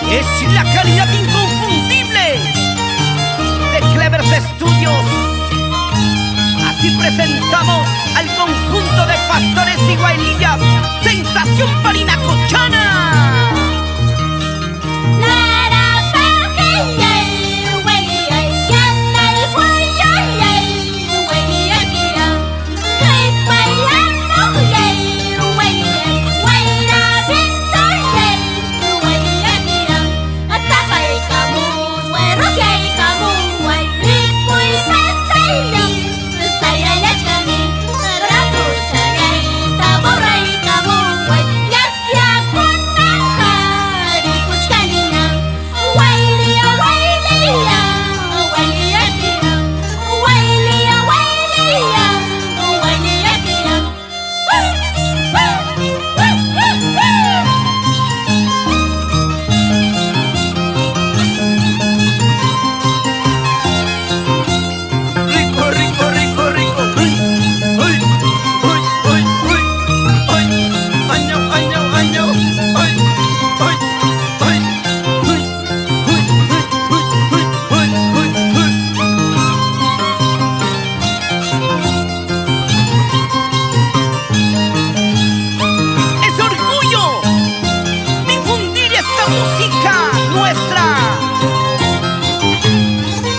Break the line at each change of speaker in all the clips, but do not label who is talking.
Es la calidad inconfundible de Clevers Studios. Así presentamos al conjunto de pastores y guailillas, Sensación Parinacochana.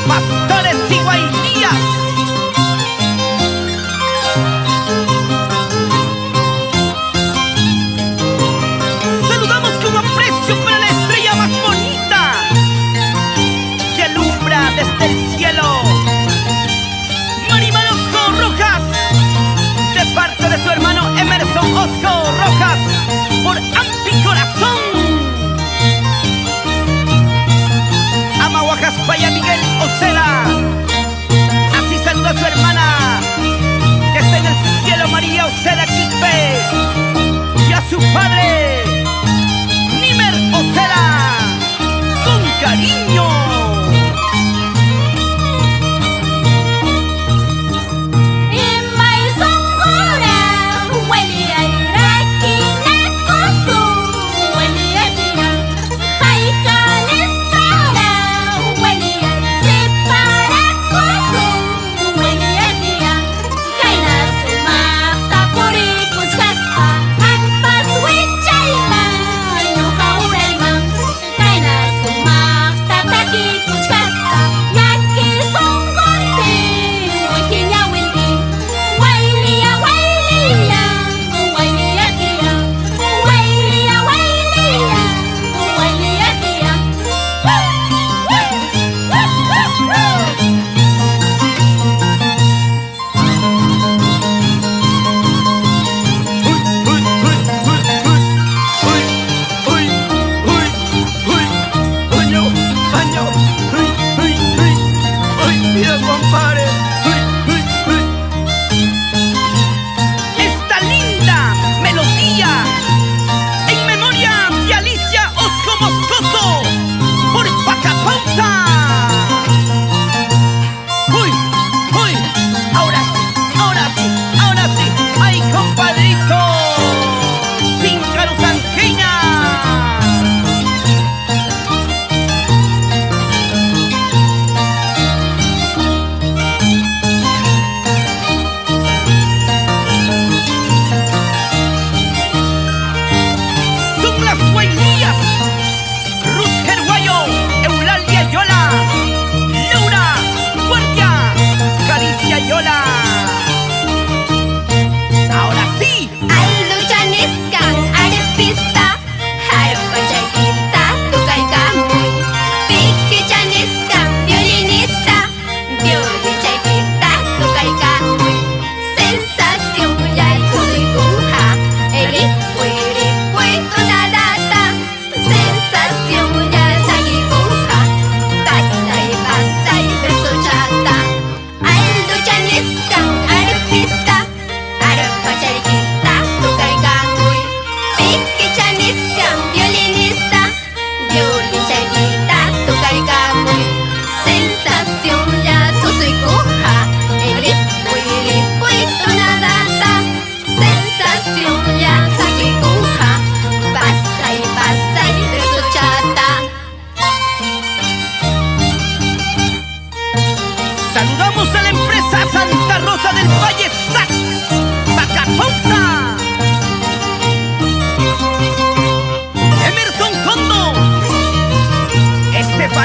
Pastores y guailillas. Saludamos con aprecio para la estrella más bonita que alumbra desde el cielo, Marimar Osco Rojas, de parte de su hermano Emerson Osco Rojas, por Ampi Corazón. Vaya Miguel Ocela, así saluda a su hermana que está en el cielo, María Ocela Quispe, y a su padre Nimer Ocela, con cariño.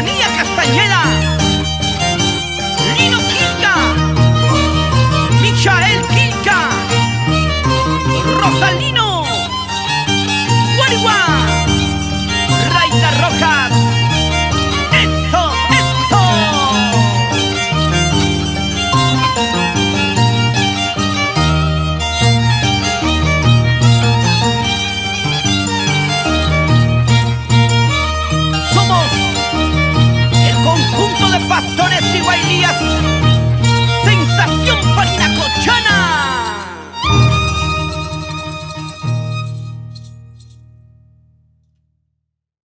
Estefanía Castañeda.